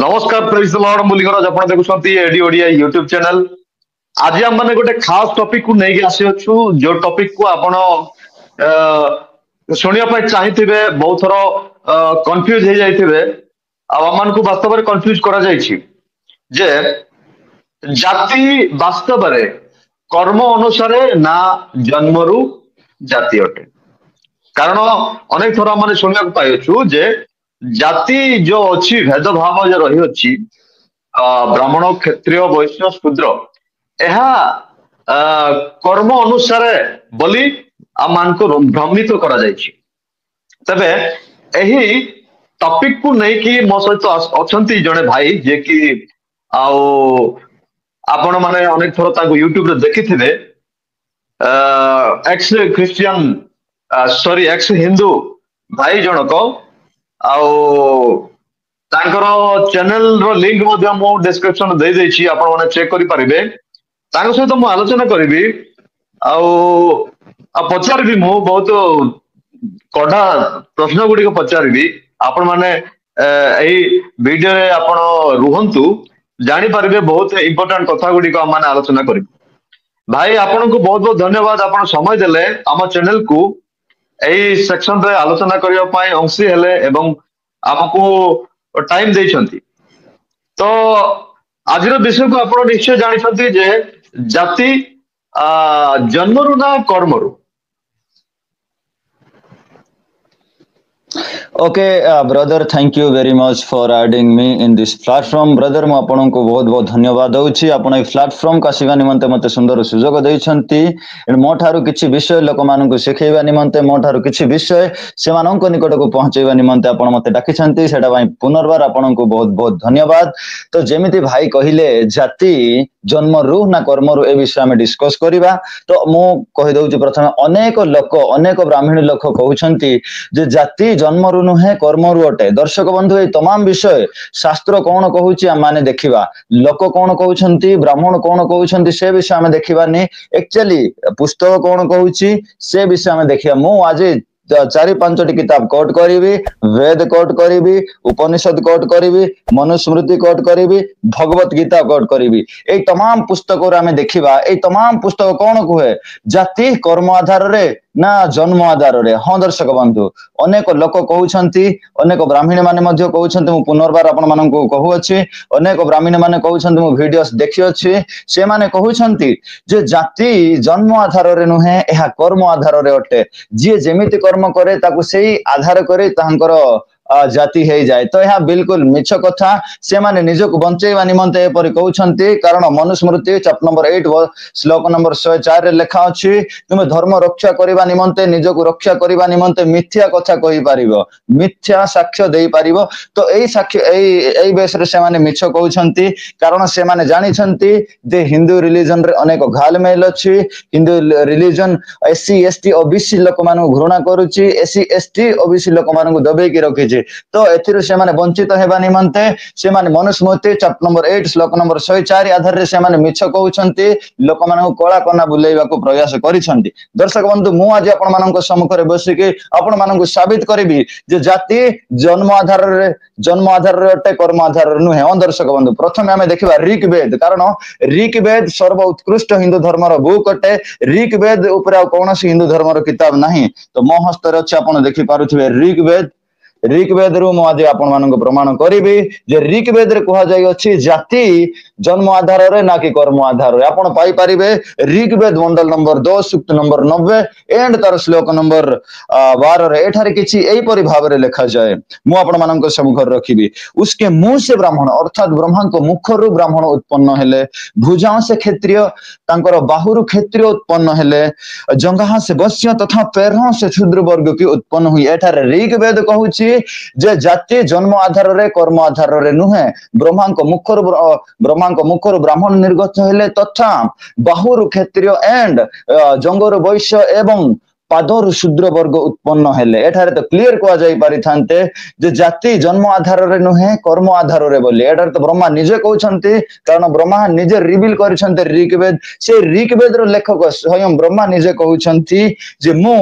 नमस्कार praise the Lord मुलिगराज आपण देखुछंती AD Odia YouTube channel. आज हम माने गोटे खास टॉपिक को नहीं आसी अछु जो टॉपिक को आपण सुनिया पाई चाहिथिबे बहुत थरो कंफ्यूज हे जाइथिबे आ हमन को वास्तव में कंफ्यूज करा जाइछि जे जाति वास्तव में कर्म अनुसार ना जन्मरु जाति अटे। कारण अनेक थर मैंने शुणा पाइछु जे जाति जो अच्छी भेदभाव जो रही अच्छी ब्राह्मण क्षत्रिय वैश्य शूद्र यह कर्म अनुसार बोली आम मान को भ्रमित करा जाइछि। तबे एही टॉपिक को नहीं कि मो सहित अछंती जड़े भाई जे कि आपण माने अनेक थर ताको यूट्यूब रे देखिथिबे ex Christian sorry ex Hindu भाई जनक तांकर चैनल रो लिंक मध्य मो डिस्क्रिप्शन दे देछि आपण माने चेक करि परिबे। तांको सहित मो आलोचना करिवि आ पचारिबि मो बहुत कड़ा प्रश्न गुडी को पचारिबि आपण माने एही वीडियो रे आपण रुहंतु जानि परिबे बहुत इंपोर्टेंट कथा गुडी को माने आलोचना करिबि। भाई आपण को बहुत बहुत धन्यवाद आपण समय देले हम चैनल को एही सेक्शन रे आलोचना करिया पाई अंशी हेले एवं आपको टाइम देइछंती। तो आजिर विषय को आपण निश्चय जानिछंती जे जाति जन्मरु ना कर्मरु। Okay, brother, thank you very much for adding me in this platform. Brother, ମୁଁ ଆପଣଙ୍କୁ ବହୁତ ବହୁତ ଧନ୍ୟବାଦ ଦଉଛି ଆପଣ ଏହି ପ୍ଲାଟଫର୍ମ କୁ ଆସିବା ନିମନ୍ତେ ମୋତେ ସୁନ୍ଦର ସୁଯୋଗ ଦେଇଛନ୍ତି। ମୋ ଠାରୁ କିଛି ବିଷୟ ଲୋକମାନଙ୍କୁ ଶିଖେଇବା ନିମନ୍ତେ ମୋ ଠାରୁ କିଛି ବିଷୟ ସେମାନଙ୍କ ନିକଟକୁ ପହଞ୍ଚେଇବା ନିମନ୍ତେ ଆପଣ ମୋତେ ଡାକିଛନ୍ତି ସେଟା ପାଇଁ ପୁନର୍ବାର ଆପଣଙ୍କୁ ବହୁତ ବହୁତ ଧନ୍ୟବାଦ। ତ ଯେମିତି ଭାଇ କହିଲେ ଜାତି ଜନ୍ମରୁ ନା କର୍ମରୁ ଏ ବିଷୟ ଆମେ ଡିସ୍କସ କରିବା। ତ ମୁଁ କହି ଦଉଛି ପ୍ରଥମେ ଅନେକ ବ୍ରାହ୍ମଣୀ ଲୋକ କହୁଛନ୍ତି ଯେ ଜାତି जन्मरु नुहे कर्मरु अटे। दर्शक बंधु ए तमाम विषय शास्त्र कौन कहूची माने देखिबा लोक कौन कहउछंती ब्राह्मण कौन कहउछंती से विषय में देखिबानी एक्चुअली पुस्तक कौन कहूची से विषय में देखिबा। मु आज 4-5 किताब कोट करिवि वेद कोट करिवि उपनिषद coat करिवि Manusmriti coat करिवि Bhagavad Gita coat करिवि। ए तमाम पुस्तक रे हमें देखिबा ए तमाम पुस्तक कौन कहे जाति कर्म आधार रे ना जन्म आधार रे। हाँ दर्शक बंधु अनेक लोक कहउछंती अनेक ब्राह्मणी माने मध्य कहउछंती मु पुनर्बार आपण माननकु कहउछि अनेक ब्राह्मणी माने कहउछंती मु वीडियोस देखि अछि से माने कहउछंती जे जाति जन्म आधार रे नुहे एहा कर्म आधार रे अटे। जे जेमिति कर्म करे ताकु सेही आधार करे तांकर जाति हे जाए। तो यह बिल्कुल मिछ कथा से माने निजक बंचेवा निमंते एपरि कहउछंती कारण मनुस्मृति चैप्टर नंबर 8 श्लोक नंबर 104 रे लिखा अछि तुमे धर्म रक्षा करिवा निमंते निजक रक्षा करिवा निमंते मिथ्या कथा कहि पारिबो मिथ्या साक्ष्य देई पारिबो। तो एई साक्ष्य एई बेस रे से माने मिछ कहउछंती कारण से माने जानिछंती जे हिंदू रिलीजन रे अनेक घालमेल अछि। Hindu religion SC ST OBC लोक मानु घृणा करूची एससी एसटी ओबीसी लोक मानु दबे की रखिछि। तो एथिरु से माने वंचित हेबा निमंते से माने मनुस्मृति चैप्टर नंबर 8 श्लोक नंबर 104 आधार रे से माने मिछ कहउछंती लोक मानु कोला कोना बुलेइबा को प्रयास करिसंती। दर्शक बंधु मु आज आपण मानक सम्मुख रे बसी के आपण मानक साबित करबी जे जाति जन्म आधार रे अटे कर्म आधार रे नुहे। हाँ दर्शक बंधु प्रथमे हमें देखिबा ऋग्वेद कारण ऋग्वेद सर्व उत्कृष्ट हिंदू धर्म रो बुक अटे। ऋग्वेद ऊपर कोनोसी हिंदू धर्म रो किताब नाही। तो मो हस्त रे अछि आपण देखि पारुथिबे ऋग्वेद रु मु आज आपण मानक प्रमाण करिवि जे ऋग्वेद रे कहा जाय अछि जाति जन्म आधार रे ना कि कर्म आधार रे। आपण पाई परिबे ऋग्वेद मंडल नंबर 2 सूक्त नंबर 90 एंड तार श्लोक नंबर 12 रे एठारे किछि एई परि भाव रे लिखा जाय। मु आपण मानक सम्मुख रखिबि उसके मुंह से ब्राह्मण अर्थात ब्रह्मा को मुख रु ब्राह्मण उत्पन्न हेले भुजाओं से क्षत्रिय तांकर बाहुरु क्षत्रिय उत्पन्न हेले जंघा से वैश्य तथा पैरों से शूद्र वर्ग की उत्पन्न हुई। एठारे ऋग्वेद कहूछि जे जाति जन्म आधार रे कर्म आधार रे नुहे ब्रह्मा को मुखर ब्राह्मण निर्गत हेले तथा बाहुरु क्षत्रिय एंड जंगरु वैश्य एवं पादर शूद्र वर्ग उत्पन्न हेले एठारे तो क्लियर कह जाई पारि थांते जे जाति जन्म आधार रे नुहे कर्म आधार रे बोली एठारे तो ब्रह्मा निजे कहउछंती कारण ब्रह्मा निजे रिवील करिसंते ऋग्वेद से ऋग्वेद रो लेखक स्वयं ब्रह्मा निजे कहउछंती जे मु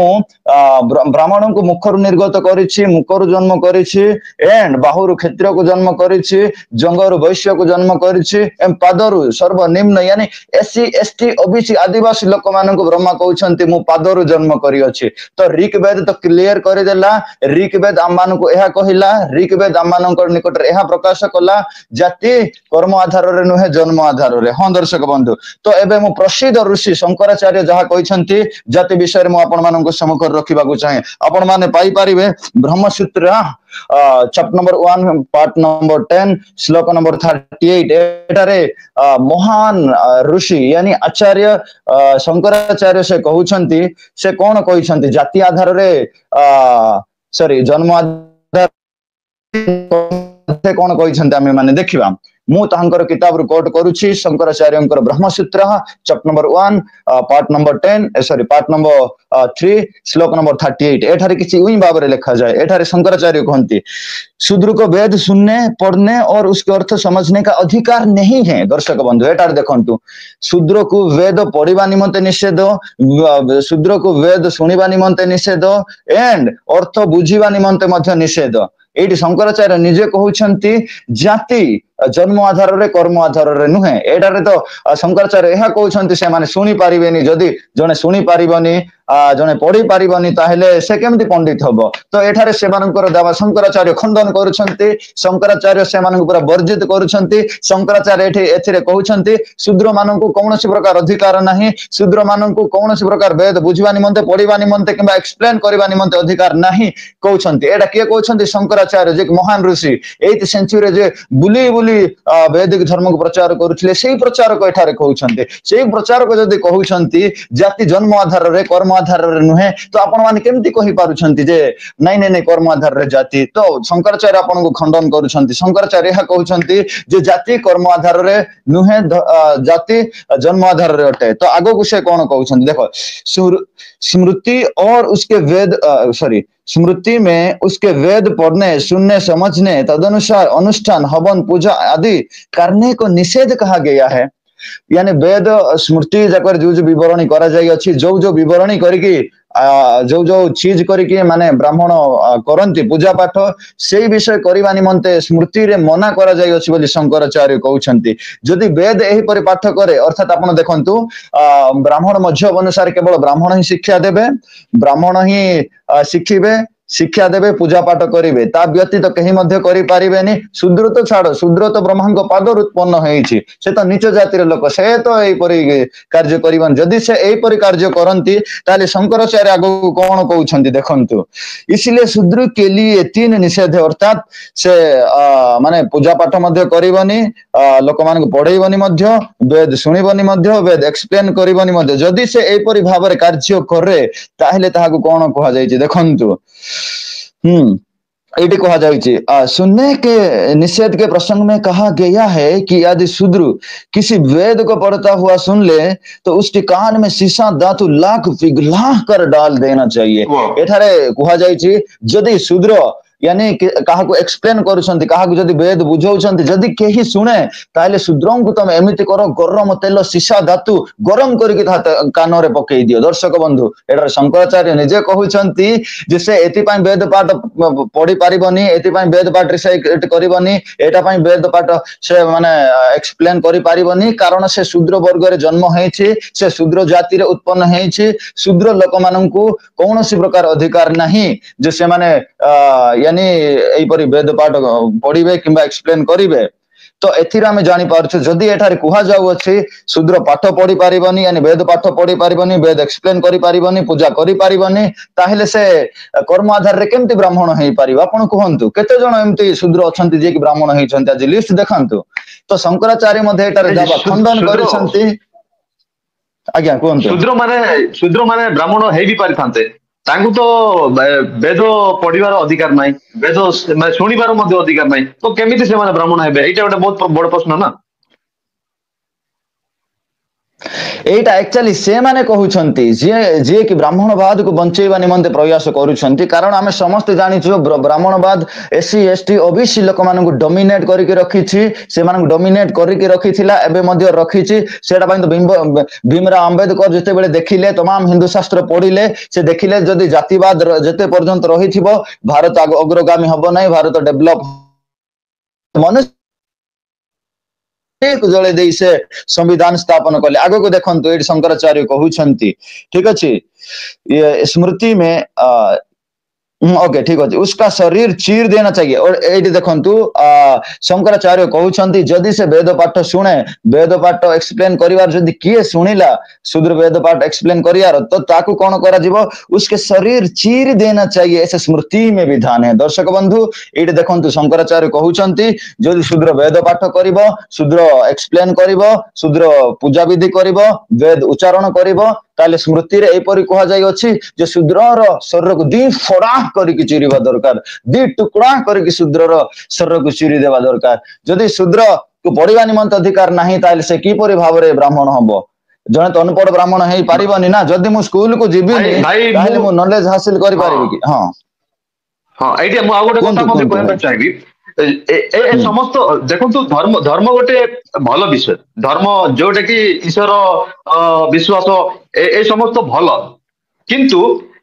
ब्राह्मण को मुखर निर्गत करिछि मुखर जन्म करिछि एंड बाहुरु क्षेत्र को जन्म करिछि जंगरु वैश्य को जन्म करिछि एम पादरु सर्वनिम्न यानी एससी एसटी ओबीसी आदिवासी लोक मानक ब्रह्मा कहउछंती मु पादरु जन्म करि अछि तो ऋग्वेद तो क्लियर करि देला ऋग्वेद आम मानक एहा कहिला ऋग्वेद आम मानक निकट रे एहा प्रकाश कला जाति कर्म आधार रे नुहे जन्म आधार रे हां दर्शक बंधु तो एबे मु प्रसिद्ध ऋषि शंकराचार्य जहा कहउछंती जाति विषय रे मु आपण मानक सम्मुख रखिबा को चाहे आपण माने पाई परिबे Brahmasutra chapter number 1 part number 10 श्लोक नंबर 38 एटारे महान ऋषि यानी आचार्य शंकराचार्य से कहउछंती से कोन कहउछंती जाति आधार रे सॉरी जन्म आधार से कोन कहउछंती आमे माने देखिबा मु तांकर किताब रो कोट करूछि शंकराचार्यंकर Brahmasutra chapter number 1 part number 10 sorry part number 3 श्लोक नंबर 38 एठारे किछि उई बाबरे लिखा जाए एठारे शंकराचार्य कहंती शूद्र को वेद सुनने पढ़ने और उसके अर्थ समझने का अधिकार नहीं है दर्शक बंधु एटार देखंतु शूद्र को वेद पढ़िबा निमंते निषेध शूद्र को वेद सुनिबा निमंते निषेध एंड अर्थ बुझिबा निमंते मध्य निषेध एटी शंकराचार्य निजे कहउछंती जाति जन्म आधार रे कर्म आधार रे नुहे एटारे तो शंकराचार्य एहा कहउछंती से माने सुनी पारिबेनी जदी जने सुनी पारिबनी जने पढ़ी पारिबनी ताहेले से केमति पंडित हबो तो एठारे सेमानकर देवा शंकराचार्य खंडन करूछंती शंकराचार्य सेमानक पूरा वर्जित करूछंती शंकराचार्य एठी एथिरे कहउछंती शूद्र माननकु कोनोसी प्रकार अधिकार नाही शूद्र माननकु कोनोसी प्रकार वेद बुझिबा निमंते पढ़िबा निमंते किबा एक्सप्लेन करबा निमंते अधिकार नाही कहउछंती एटा के कहउछंती शंकराचार्य जे महान ऋषि 8th सेंचुरी जे बुली बुली वैदिक धर्म को प्रचार करुथिले सेही प्रचार को एठारे कहउछंती सेही प्रचार को जदी कहउछंती जाति जन्म आधार रे कर्म आधार रे नुहे तो आपण माने केमति कहि पारुछंती जे नै नै नै कर्म आधार रे जाति तो शंकराचार्य आपण को खंडन करूछंती शंकराचार्य एहा कहउछंती जे जाति कर्म आधार रे नुहे जाति जन्म आधार रे अटे तो आगो को से कोन कहउछंती देखो स्मृति और उसके वेद सॉरी स्मृति में उसके वेद पढ़ने सुनने समझने तदनुसार अनुष्ठान हवन पूजा आदि करने को निषेध कहा गया है यानी वेद स्मृति जाकर जो जो विवरणी करा जाई अछि जो जो विवरणी करिकी जो जो चीज करिकी माने ब्राह्मण करंती पूजा पाठ सेही विषय करिबा निमंते स्मृति रे मना करा जाई अछि बोली शंकराचार्य कहउछंती जदि वेद एही परि पाठ करे अर्थात आपण देखंतु ब्राह्मण मध्य अनुसार केवल ब्राह्मण ही शिक्षा देबे ब्राह्मण ही शिखिबे शिक्षा देवे पूजा पाठ करेंगे ता व्यतीत कहीं मध्य करि पारिबेनी शूद्र तो छाड़ शूद्र तो ब्रह्मा को पादर उत्पन्न होईछि से तो नीच जातिर लोक से तो एई परि कार्य करिबन जदि से एई परि कार्य करंती ताले शंकराचार्य आगो कोन कहउछंती देखंतु इसलिए शूद्र के लिए 3 निषेध है अर्थात से माने पूजा पाठ मध्य करिबनी लोक मान को पढेइबनी मध्य वेद सुनिबनी मध्य वेद एक्सप्लेन करिबनी मध्य जदि से एई परि भाबरे कार्य करे ताहेले ताहाको कोन कहा जायछि देखंतु एटी कहा जायछि सुनने के निषेध के प्रसंग में कहा गया है कि यदि शूद्र किसी वेद को पढ़ता हुआ सुन ले तो उसके कान में शीशा धातु लाख पिघला कर डाल देना चाहिए एठारे कहा जायछि जदि शूद्र यानी कहा को एक्सप्लेन करूछंती कहा को जदि वेद बुझौछंती जदि केही सुने ताले शूद्रं को तुम एमिति करो गरम तेल सीसा धातु गरम करके कान रे पकई दियो दर्शक बंधु एटा शंकराचार्य निजे कहउछंती जे से एति पई वेद पाठ पढ़ी पारिबनी एति पई वेद पाठ रिसाइट करिबनी एटा पई वेद पाठ से माने एक्सप्लेन करि पारिबनी कारण से शूद्र वर्ग रे जन्म हेछि से शूद्र जाति रे उत्पन्न हेछि शूद्र लोक माननकु कोनोसी प्रकार अधिकार नाही जे से माने यानी एई परि वेद पाठ पढ़िबे किंबा एक्सप्लेन करिवे तो एथिरा हम जानि पारछु जदि एठारे कुहा जाउ अछि शूद्र पाठ पढ़ी पारिबनी यानी वेद पाठ पढ़ी पारिबनी वेद एक्सप्लेन करि पारिबनी पूजा करि पारिबनी ताहेले से कर्म आधार रे केमति ब्राह्मण हेई पारिबा आपण कहंतु केते जण एमति शूद्र अछंती जे कि ब्राह्मण हेई छंती आज लिस्ट देखंतु तो शंकराचार्य मध्ये एटारे जाबा खंडन करिसंती आज्ञा कहंतु शूद्र माने ब्राह्मण हेई भी पारिथांते तांकु तो वेद पढ़िबार अधिकार नाही वेद शुणिबार मध्ये अधिकार नाही तो केमिति से माने ब्राह्मण हेबे एटा गोटे बहुत बड़ प्रश्न ना এইটা एक्चुअली से माने कहउछंती जे कि ब्राह्मणवाद को बंचेबा निमंते प्रयास करूछंती कारण आमे समस्त जानिछु ब्राह्मणवाद एससी एसटी ओबीसी लोक मानकु डोमिनेट करिके रखिछि से मानकु डोमिनेट करिके रखिथिला एबे मध्ये रखिछि सेटा पय तो भीमराव अंबेडकर जते बेले देखिले तमाम हिंदू शास्त्र पढिले से देखिले जदि जातिवाद जते पर्यंत रहिथिबो भारत अग्रगामी हबो नै भारत डेभलप मनुष्य जले दे से संविधान स्थापन कले आगो को देखंतु एडी शंकराचार्य कहउछंती ठीक अछि ये स्मृति में ओके ठीक है उसका शरीर चीर देना चाहिए और ये देखंतु शंकराचार्य कहउछंती जदि से वेद पाठ सुने वेद पाठ एक्सप्लेन करिवार जदि किए सुनिला शुद्र वेद पाठ एक्सप्लेन करियार तो ताकू कोन करा जीवो उसके शरीर चीर देना चाहिए ऐसे स्मृति में विधान है दर्शक बंधु ये देखंतु शंकराचार्य कहउछंती जदि शुद्र वेद पाठ करिवो शुद्र एक्सप्लेन करिवो शुद्र पूजा विधि करिवो वेद उच्चारण करिवो ताले स्मृति रे एपरि कहा जाय अछि जे शूद्रर शरीर को दी फोड़ा करिक चिरिबा दरकार दी टुकड़ा करिक शूद्रर शरीर को चिरि देबा दरकार जदि शूद्र को पढ़िबा निमंत अधिकार नाही ताले से की परि भाबरे ब्राह्मण हबो जने तो अनपढ़ ब्राह्मण हेई पारिबनी ना जदि मु स्कूल को जिबिनी ताले मु नॉलेज हासिल करि पारिबि कि हां हां एटी मु आ गोटे कथा मते कहबा चाहिबी ए समस्त देखंतु धर्म धर्म गोटे भल विषय धर्म जोटे कि ईश्वर विश्वास ए समस्त भल किंतु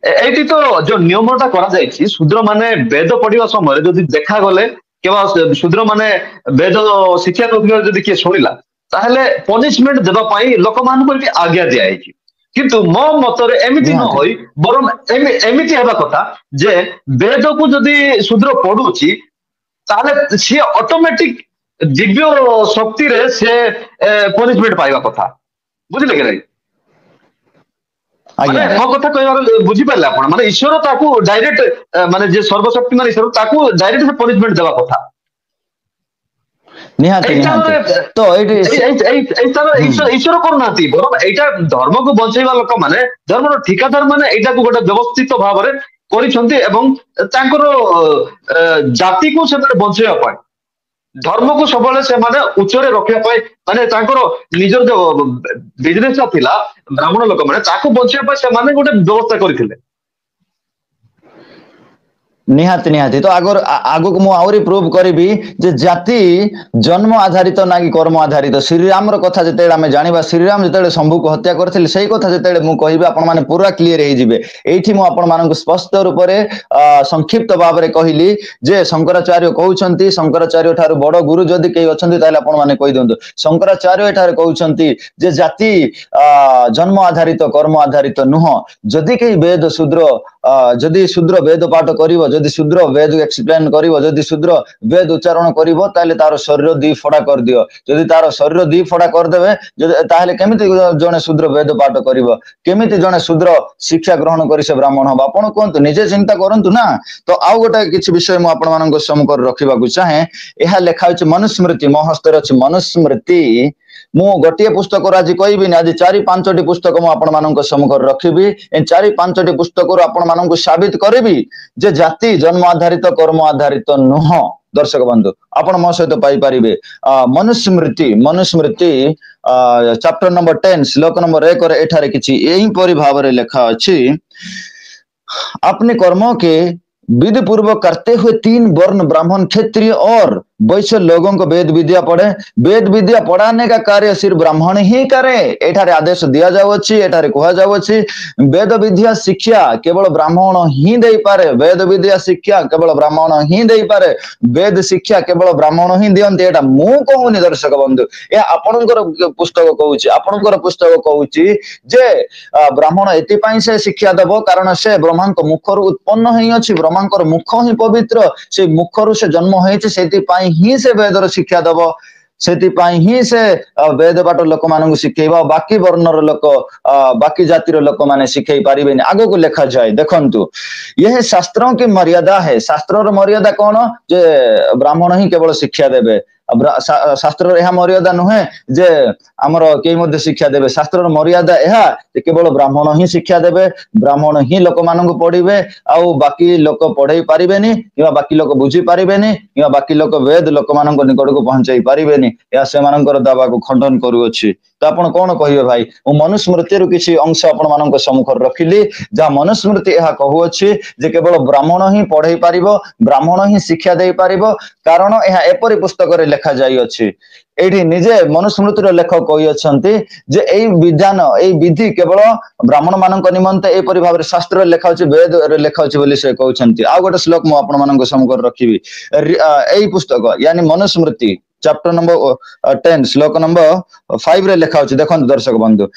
एटी तो जो नियमटा करा जायछि शूद्र माने वेद पढ़िबा समय जदि देखा गले केवल शूद्र माने वेद शिक्षा नथिबा जदि के सुनिला ताहले पनिशमेंट देबा पई लोक मान को आज्ञा दिया है किंतु मो मतरे एमिति न होई बरम एमिति हेबा कथा जे वेद को जदि शूद्र पढुछि ताहले से ऑटोमेटिक दिव्य शक्ति रे से पनिशमेंट पाइबा कथा बुझिले के नहीं माने मो कथा कहबार बुझी पाले आपण माने ईश्वर ताकू डायरेक्ट माने जे सर्वशक्तिमान ईश्वर ताकू डायरेक्ट से पनिशमेंट देबा कथा निहाती निहाती तो ईश्वर करनाती बरम एटा धर्म को बंचैबा लोक माने धर्म रो ठिकादार माने एटा को गोटे व्यवस्थित भाव रे करिसंती एवं तांकर जाति को से बंचैबा पाए धर्म को सबले से माने उच्चरे रखिया पाए माने तांकर निजर जो बिजनेस थिला ब्राह्मण लोक माने ताको बंचैबा पाए से माने गोटे व्यवस्था करिथिले निहाती निहाती तो आगो आगो को मु आउरी प्रूव करबी जे जाति जन्म आधारित ना कि कर्म आधारित श्री राम रो कथा जते हमें जानिबा श्री राम जते शंभु को हत्या करथिले सेही कथा जते मु कहिबे आपण माने पूरा क्लियर हे जिवे एठी मु आपण मानन को स्पष्ट रूप रे संक्षिप्त भाव रे कहिली जे शंकराचार्य कहउछंती शंकराचार्य थारु बड़ गुरु जदि केही अछंती ताले आपण माने कहि दंतु शंकराचार्य एठारे कहउछंती जे जाति जन्म आधारित कर्म आधारित नुह जदि केही वेद शूद्र जदि शूद्र वेद पाठ करिवो जदि शूद्र वेद एक्सप्लेन करिवो जदि शूद्र वेद उच्चारण करिवो ताले तार शरीर दी फड़ा कर दियो जदि तार शरीर दी फड़ा कर देबे ताले केमिति जने शूद्र वेद पाठ करिवो केमिति जने शूद्र शिक्षा ग्रहण करि से ब्राह्मण हबा आपण कोंतु निजे चिंता करंतु ना तो आउ गोटे किछि विषय मु आपण मानन को सम्मुख रखिबा को चाहे एहा लेखा होछि मनुस्मृति मो हस्ते अछि मनुस्मृति मु गोटे पुस्तक आज कहबी आज 4-5 पुस्तक मु आपण मानन को सम्मुख रखिबी ए 4-5 पुस्तक आपण मानन को साबित करबी जे जाति जन्म आधारित कर्म आधारित नुह दर्शक बंधु आपण मो सहित पाई परिबे मनुस्मृति मनुस्मृति चैप्टर नंबर 10 श्लोक नंबर 1 रे एठारे किछि एही परि भाव रे लिखा अछि अपने कर्मों के विधि पूर्वक करते हुए 3 वर्ण ब्राह्मण क्षत्रिय और वैश्य लोगों को वेद विद्या पढ़े वेद विद्या पढ़ाने का कार्य सिर्फ ब्राह्मण ही करे एठारे आदेश दिया जाउछि एठारे कहा जाउछि वेद विद्या शिक्षा केवल ब्राह्मण ही देई पारे वेद विद्या शिक्षा केवल ब्राह्मण ही देई पारे वेद शिक्षा केवल ब्राह्मण ही दियंते एटा मु कहूनी दर्शक बंधु ए आपनकर पुस्तक कहूछि आपनकर पुस्तक कहूछि जे ब्राह्मण एति पई से शिक्षा देबो कारण से ब्रह्मांक मुखर उत्पन्न होई अछि ब्रह्मांकर मुख ही पवित्र से मुखरु से जन्म होइछि सेति पई ही से वेदर शिक्षा दब सेति पाई ही से वेद पाठ लोक मानन शिखेबा बाकी वर्णर लोक बाकी जातिर लोक माने शिखै पारिबेनी आगो को लिखा जाए देखंतु यह शास्त्रों की मर्यादा है शास्त्रों मर्यादा कौन जे ब्राह्मण ही केवल शिक्षा देबे शास्त्र यह मर्यादा नुहे जे आमर के मध्य शिक्षा देबे शास्त्र मर्यादा यह केवल ब्राह्मण ही शिक्षा देबे ब्राह्मण ही लोक मानन पढ़िबे आउ बाकी लोक पढ़ै पारिबेनी किबा बाकी लोक बुझी पारिबेनी किबा बाकी लोक वेद लोक मानन निकट को पहुंचाई पारिबेनी या से मानकर दावा को खंडन करू अछि तो आपण कौन कहिबे भाई मु मनुस्मृति रु किछि अंश आपण मानक सम्मुख रखिली जहाँ मनुस्मृति यह कहूअछि जे केवल ब्राह्मण ही पढ़ई पारिबो ब्राह्मण ही शिक्षा दे पारिबो कारण यह एपरि पुस्तक रे लिखा जाई अछि एठी निजे मनुस्मृतिर लेखक कहि अछंती जे एई विधान एई विधि केवल ब्राह्मण मानक निमंते एपरि भाबरे शास्त्र लेखा अछि वेद रे लेखा अछि बोली से कहउछंती आ गोटे श्लोक मु आपण मानक सम्मुख रखिबी एई पुस्तक यानी मनुस्मृति चैप्टर नंबर 10 श्लोक नंबर 5 रे लिखा अछि देखो दर्शक बंधु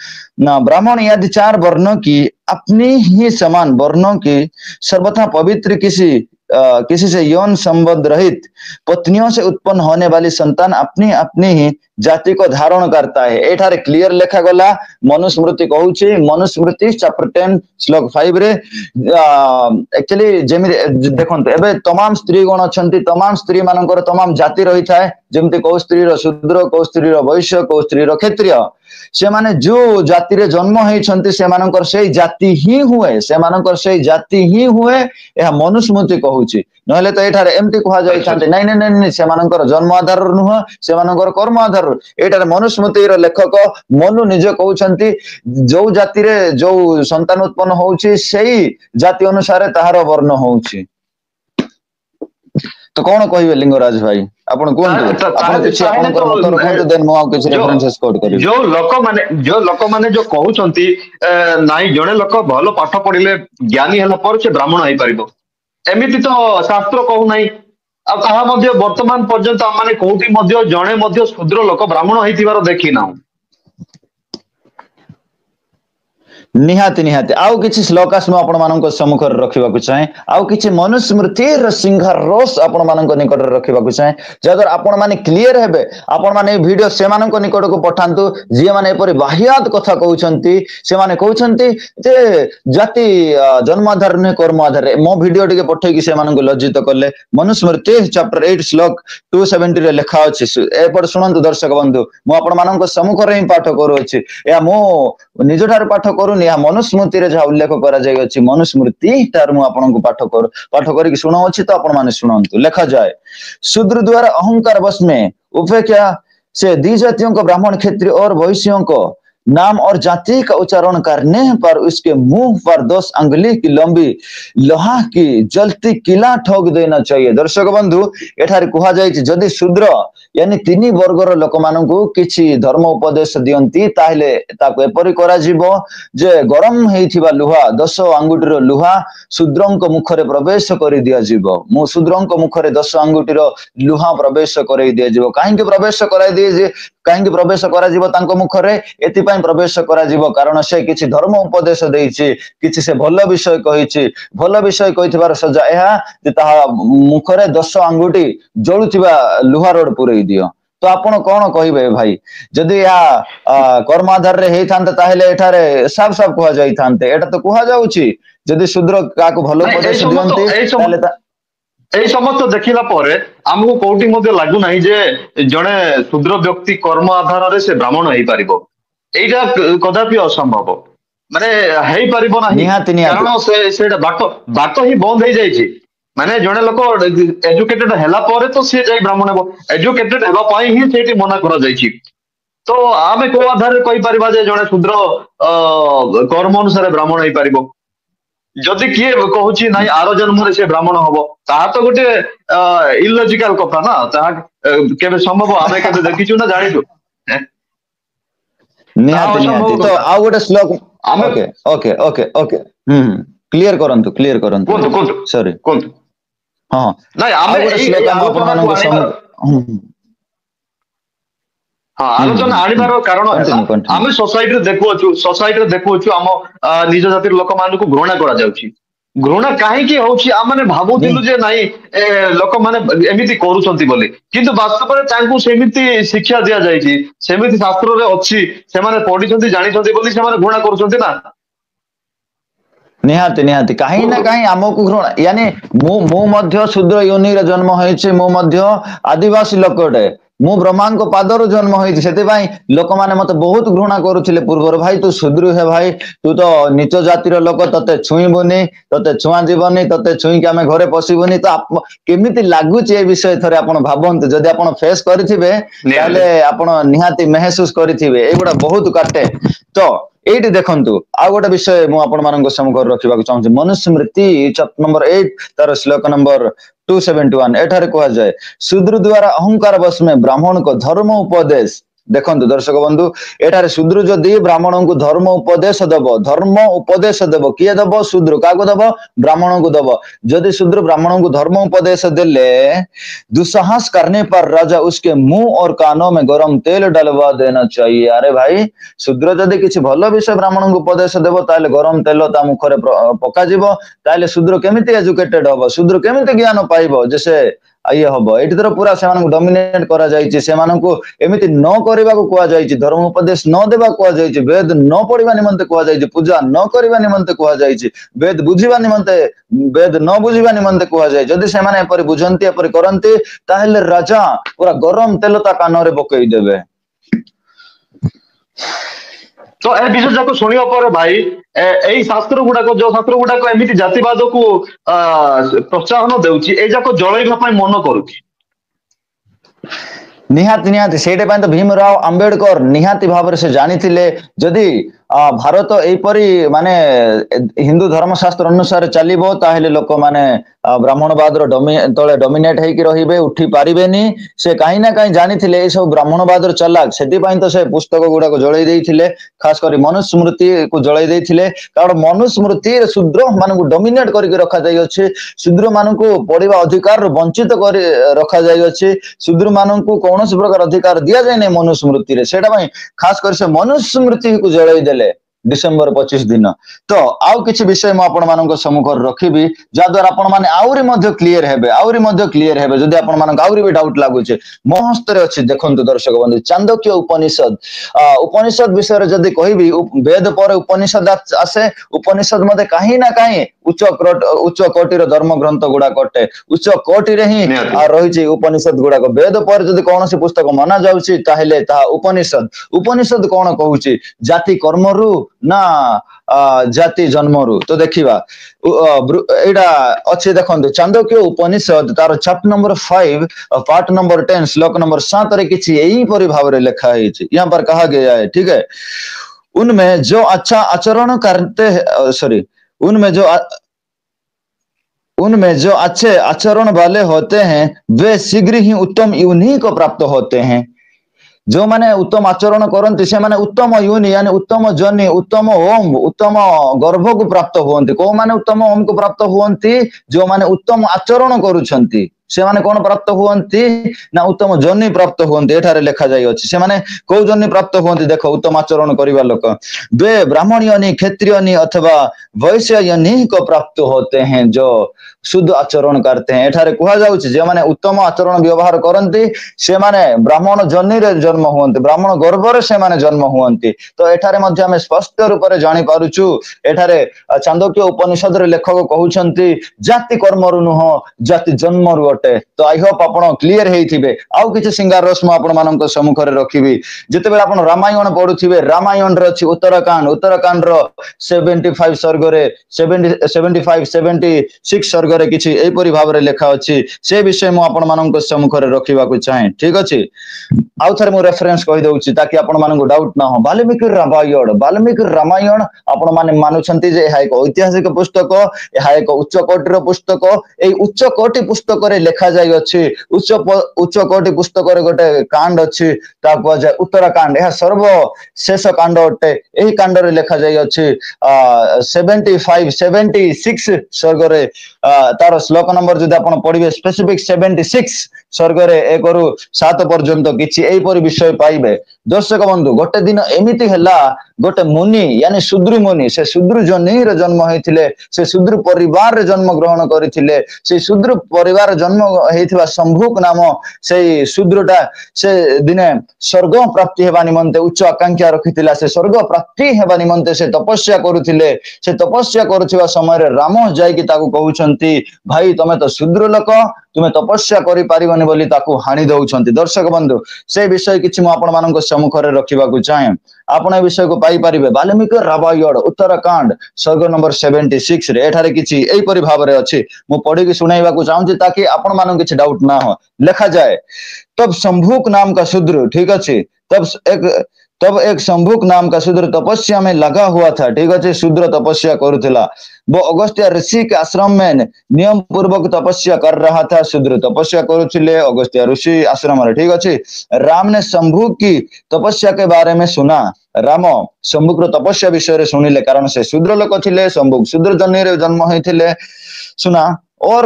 ना ब्राह्मण यदि 4 वर्णों की अपनी ही समान वर्णों की सर्वथा पवित्र किसी से यौन संबंध रहित पत्नियों से उत्पन्न होने वाली संतान अपनी अपनी ही जाति को धारण करता है एठारे क्लियर लिखा गला मनुस्मृति कहूची मनुस्मृति चैप्टर 10 श्लोक 5 रे एक्चुअली जेमि देखंतु एबे तमाम स्त्री गण अछंती तमाम स्त्री मानकर तमाम जाति रही थाए जेमति को स्त्री रो शूद्र को स्त्री रो वैश्य को स्त्री रो क्षत्रिय से माने जो जाति रे जन्म होइछंती से मानकर से जाति ही हुए से मानकर से जाति ही हुए यह मनुस्मृति कहूची नहले तो एठारे एमति कहा जाय थांते नै नै नै से मानकर जन्म आधार नुह से मानकर कर्म आधार एठारे मनुस्मृति रो लेखक मनु निजे कहउछंती जो जाति रे जो संतान उत्पन्न होउची सेही जाति अनुसार ताहार वर्ण होउची तो कौन कहिबे लिंगराज भाई आपण कोन आपण किछि आपण मत रखंतु देन मो किछि रेफरेंसेस कोड करियो जो लोक माने जो कहउछंती नाइ जणे लोक भलो पाठ पढिले ज्ञानी हला पर से ब्राह्मण होई परिबो एमिति तो शास्त्र कहू नाही आ कहा मध्ये वर्तमान पर्यंत माने कोठी मध्ये जणे मध्ये शूद्र लोक ब्राह्मण होइतिबार देखि नाउ निहाती निहाती आउ किछि श्लोकास म आपण मानक सम्मुख रखिबा को चाहे आउ किछि मनुस्मृति र सिंहार रस आपण मानक निकट रखिबा को चाहे जदर आपण माने क्लियर हेबे आपण माने वीडियो से मानक निकट को पठांतु जे माने एपरि बाह्यात कथा कहउछंती से माने कहउछंती जे जाति जन्माधार ने कर्म आधार मो वीडियो टिके पठै कि से मानक लज्जित करले मनुस्मृति चैप्टर 8 श्लोक 270 रे लिखा अछि एपर सुनंतु दर्शक बंधु मो आपण मानक सम्मुख रे पाठ करू अछि या मो निजठार पाठ करू या मनुस्मृति रे जहा उल्लेख करा जाय अछि मनुस्मृति तार मु आपन को पाठ करी सुनाउ अछि तो आपण माने सुनंतु लिखा जाय शूद्र द्वारा अहंकार वश में उपेक्षा से दी जातियों को ब्राह्मण क्षत्रिय और वैश्यों को नाम और जाति का उच्चारण करने पर उसके मुंह पर 10 अंगुली की लंबी लोहा की जलती किला ठोक देना चाहिए दर्शक बंधु एठारे कहा जाय जदि शूद्र यानी 3 वर्गर लोक मानकु किछि धर्म उपदेश दियंती ताहले ताको एपरि करा जीवो जे गरम हेइथिबा लुहा 10 अंगुटीर लुहा शूद्रंक मुखरे प्रवेश करि दिया जीवो मु शूद्रंक मुखरे 10 अंगुटीर लुहा प्रवेश करै दिया जीवो काहे के प्रवेश कराई दिए जे काहे प्रवेश करा जीवो तांको मुखरे एति पय प्रवेश करा जीवो कारण से किछि धर्म उपदेश देइछि किछि से भलो विषय कहिछि भलो विषय कहिथिबार सजा एहा जे ताहा मुखरे 10 अंगुटी जळुथिबा लुहा रोड पुरई दियो तो आपण कोन कहिबे भाई जदि या कर्म आधार रे हेइ थांते ताहेले एठारे सब सब कहा जाई थांते एटा तो कहा जाउछि जदि शूद्र काको भलो उपदेश दियंती ताले এই সমস্ত দেখিলা পরে আমକୁ কোটি মধ্যে লাগু নাই যে জনে শূদ্র ব্যক্তি কর্ম আধাରରେ ସେ ବ୍ରାହ୍ମଣ ହେଇ ପାରିବ এইটা কদাপি অসম্ভব মানে হেই পারিব ନାହିଁ কারণ সেটা বাଟ ହିଁ ବନ୍ଦ ହେଇ ଯାଇଛି ମାନେ ଜଣେ ଲୋକ ଏଜୁକେଟେଡ ହେଲା ପରେ ତ ସେ ଯାଇ ବ୍ରାହ୍ମଣ ହେବ ଏଜୁକେଟେଡ ହେବା ପାଇଁ ହିଁ ସେଇଠି ମନା କରାଯାଇଛି ତ ଆମେ କୋଉ ଆଧାରରେ କହିପାରିବା ଯେ ଜଣେ ଶୂଦ୍ର କର୍ମ ଅନୁସାରେ ବ୍ରାହ୍ମଣ ହେଇପାରିବ ଯଦି କିଏ କହୁଛି ନାଇଁ ଆର ଜନ୍ମରେ ସେ ବ୍ରାହ୍ମଣ ହବ ତାହା ତ ଗୋଟେ ଇଲୋଜିକାଲ କଥା ନା ତାହା କେବେ ସମ୍ଭବ ଆମେ କେବେ ଦେଖିଛୁ ନା ଜାଣିଛୁ निहाती निहाती तो आ गोटे श्लोक okay okay okay okay clear करंतु सॉरी हां नाही आमे गोटे श्लोक हम आपण मानक हाँ आलोचना आनिबार कारण आमे सोसाइटी रे देखुछु आम निज जातिर लोक मानकु घृणा करा जाउछि घृणा काहे की होउछि आ माने भाबुथिलु जे नाही लोक माने एमिति करूछंती बोली किंतु वास्तव रे तांकु सेमिति शिक्षा दिया जायछि सेमिति शास्त्र रे अछि से माने पढिछंती जानिछंती बोली से माने घृणा करूछंती ना निहाती निहाती कहीं ना कहीं आमको घृणा यानी मु मध्य शूद्र योनि रे जन्म होइछे मु मध्य आदिवासी लोकटे ମୁଁ ବ୍ରହ୍ମାଙ୍କ ପାଦରୁ ଜନ୍ମ ହେଇଛି ସେଥିପାଇଁ ଲୋକମାନେ ମତେ ବହୁତ ଘୃଣା କରୁଥିଲେ ପୂର୍ବରୁ ଭାଇ ତୁ ଶୁଦ୍ରୁ ହେ ଭାଇ ତୁ ତ ନିଚ ଜାତିର ଲୋକ ତତେ ଛୁଇଁବୁନି ତତେ ଛୁଆଁ ଯିବନି ତତେ ଛୁଇଁକି ଆମେ ଘରେ ପଶିବୁନି ତ କେମିତି ଲାଗୁଛି ଏ ବିଷୟ ଥରେ ଆପଣ ଭାବନ୍ତୁ ଯଦି ଆପଣ ଫେସ୍ କରିଥିବେ ନିହାତି ତାହେଲେ ଆପଣ ନିହାତି ମେହସୁସ କରିଥିବେ ଏଇଗୁଡା ବହୁତ କାଟେ ତ ଏଇଠି ଦେଖନ୍ତୁ ଆଉ ଗୋଟେ ବିଷୟ ମୁଁ ଆପଣମାନଙ୍କ ସମ୍ମୁଖରେ ରଖିବାକୁ ଚାହୁଁଛି ମନୁସ୍ମୃତି ଚାପ୍ଟର ନମ୍ବର 8 ତାର ଶ୍ଲୋକ ନମ୍ବର 271 ଏଠାରେ କୁହାଯାଏ ଶୂଦ୍ର ଦ୍ୱାରା ଅହଙ୍କାର ବଶ में ब्राह्मण को धर्म उपदेश देखंतु दर्शक बंधु एठारे शूद्र जदि ब्राह्मण को धर्म उपदेश देव किए देव शूद्र क्या देव ब्राह्मण को देव जदि शूद्र ब्राह्मण को धर्म उपदेश देले दुस्साहस करने पर राजा उसके मुंह और कानों में गरम तेल डलवा देना चाहिए अरे भाई शूद्र जदि किसी भल विषय ब्राह्मण को उपदेश देव ताले गरम तेल ता मुखरे पकाजिव ताले शूद्र केमिति एजुकेटेड हबो शूद्र केमिति ज्ञान पाइबो जैसे ये हम ये पूरा से डोमिनेट करा जायछि सेमानंकु एमिति न करबाकू कुआ जायछि धर्म उपदेश न देबा कुआ जायछि वेद न पढ़िबा निमंते कुआ जायछि पूजा न करबा निमंते कुआ जायछि वेद बुझिबा निमंते वेद न बुझिबा निमंते कुआ जाय जदि सेमाने एपरि बुझंती एपरि करंती ताहेले राजा पूरा गरम तेल ता कानरे पकई देबे तो ए विषय जाको शुणिया पर भाई एई शास्त्र गुडाक जो शास्त्र गुडाक एमिति जातिवाद को प्रोत्साहन देउछि ए जाको जळैबा पई मन करूछि निहाती निहाती सेटे तो भीमराव अंबेडकर निहाती भाव से जानी जदि भारत एपरी माने हिंदू धर्मशास्त्र अनुसार चलिबो ताहेले लोक माने ब्राह्मणवाद तले डोमिनेट होइकी रहिबे उठी पारिबेनी से कहीं ना कहीं जानी ए सब ब्राह्मणवाद चलाक से से पुस्तक गुड़ाक जलई देइथिले खास कर मनुस्मृति को जलई देइथिले कारण मनुस्मृति शूद्र मानक डोमिनेट करके रखा जाई अछि शूद्र मानक पढ़िबा अधिकार वंचित कर रखा जाई अछि शूद्र मानक कौन प्रकार अधिकार दिया जाए नहीं मनुस्मृति रे सेटा पई खास कर से मनुस्मृति को जलई देले डिसेंबर 25 दिन तो आउ किछि विषय म आपण मानक सम्मुख रखिबी जा द्वारा आपण माने आउरी मध्ये क्लियर हेबे जदि आपण मानक आउरी भी डाउट लागुचे मो हस्ते रे अछि देखंतु दर्शक बंधु चांदक्य उपनिषद उपनिषद विषय रे जदि कहिबी वेद पर उपनिषद आसे उपनिषद मध्ये कहीं ना कहीं उच्च कोटिर धर्म ग्रंथ गुडा कटे उच्च कोटि रे ही रहिछि उपनिषद गुडा वेद पर जदि कोनोसी पुस्तक मना जाउछि ताहेले ता उपनिषद कोन कहूछि जाति कर्मरु ना जाति जन्मरु तो देखिबा एडा अछि देखंतु चांदक्य उपनिषद तार चैप्टर नंबर 5 पार्ट नंबर 10 श्लोक नंबर 7 रे किछि एही परि भाव रे लिखा है यहां पर कहा गया है ठीक है उनमें जो अच्छा आचरण करते हैं उनमें जो अच्छे आचरण वाले होते हैं वे शीघ्र ही उत्तम योनि को प्राप्त होते हैं जो माने उत्तम आचरण करते से माने उत्तम योनि यानी उत्तम जनि उत्तम ओम उत्तम गर्भ को प्राप्त हुअन्ति को माने उत्तम ओम को प्राप्त हुअन्ति जो माने उत्तम आचरण करूछन्ति से माने कोन प्राप्त हुअन्ति ना उत्तम जनि प्राप्त हुअन्ति एठारे लिखा जाय अछि से माने को जनि प्राप्त हुअन्ति देखो उत्तम आचरण करिवा लोक वे ब्राह्मणयोनि क्षत्रियोनि अथवा वैश्ययोनि को प्राप्त होते हैं जो शुद्ध आचरण करते हैं एठारे कुहा जाउछि जे माने उत्तम आचरण व्यवहार करन्ति से माने ब्राह्मण जनि रे जन्म हुअन्ति ब्राह्मण गर्भ रे से माने जन्म हुअन्ति तो एठारे मध्ये हम स्पष्ट रूप रे जानि पारुछु एठारे चांदक्य उपनिषद रे लेखक कहउछन्ति जाति कर्मरु नुह जाति जन्मरु अटे तो आई होप आपण क्लियर हेइथिबे आउ किछि सिंगार रस म आपण मानक सम्मुख रे रखिबी जते बेला आपण रामायण पढुथिबे रामायण रे अछि उत्तरकांड रो 75 सर्ग रे 75 76 सर्ग रे किछि एपरि भाव रे लेखा अछि से विषय मु आपण मानक सम्मुख रे रखिबा को चाहे ठीक अछि आउ थरे मु रेफरेंस कहि दउछि ताकि आपण मानक डाउट ना हो वाल्मीकि रामायण आपण माने मानुछन्ति जे एहा एक ऐतिहासिक पुस्तक एहा एक उच्च कोटिर पुस्तक एई उच्च कोटि पुस्तक रे लेखा जाय अछि उच्च कोटि पुस्तक रे गोटे कांड अछि ता को जाय उत्तरकांड एहा सर्व शेष कांड अटे एही कांड रे लेखा जाय अछि 75 76 सर्ग रे तार श्लोक नंबर जदि आपण पढिबे स्पेसिफिक 76 सर्ग रे 1 रु 7 पर्यंत किछि एई परि विषय पाइबे दर्शक बंधु गोटे दिन एमिति हला गोटे मुनि यानी शूद्र मुनि से शूद्र जनि रे जन्म हेतिले से शूद्र परिवार रे जन्म ग्रहण करिथिले से शूद्र परिवार जन्म हेतिबा शंभुक नाम से शूद्रटा से दिने स्वर्ग प्राप्ति हेबा निमंते उच्च आकांक्षा रखिथिला से स्वर्ग प्राप्ति हेबा निमंते से तपस्या करूथिले से तपस्या करूथिबा समय रे राम जाय कि ताको कहउछन्ति କହୁଛନ୍ତି ଭାଇ ତମେ ତ ଶୂଦ୍ର ଲୋକ ତୁମେ ତପସ୍ୟା କରିପାରିବନି ବୋଲି ତାକୁ ହାଣି ଦଉଛନ୍ତି। ଦର୍ଶକ ବନ୍ଧୁ ସେ ବିଷୟ କିଛି ମୁଁ ଆପଣମାନଙ୍କ ସମ୍ମୁଖରେ ରଖିବାକୁ ଚାହେଁ। ଆପଣ ଏ ବିଷୟକୁ ପାଇପାରିବେ ବାଲ୍ମୀକି ରାମାୟଣ ଉତ୍ତରାଖଣ୍ଡ सर्ग नंबर 76 रे एठारे किछि एहिपरि भावरे अछि मु पढ़िकी सुनाइबाकू चाहूँछि ताकि आपण मानक किछि डाउट ना हो। लिखा जाए तब शंभुक नाम का शूद्र ठीक अछि तब एक शंभुक नाम का शूद्र तपस्या में लगा हुआ था ठीक अच्छे शूद्र तपस्या करुला वो अगस्त्य ऋषि के आश्रम में नियम पूर्वक तपस्या कर रहा था शूद्र तपस्या करुले अगस्त्य ऋषि आश्रम में ठीक अच्छे राम ने शंभु की तपस्या के बारे में सुना राम शंभुक तपस्या विषय शुणिले कारण से शूद्र लोक थे शंभुक शूद्र जन्म जन्म होते सुना और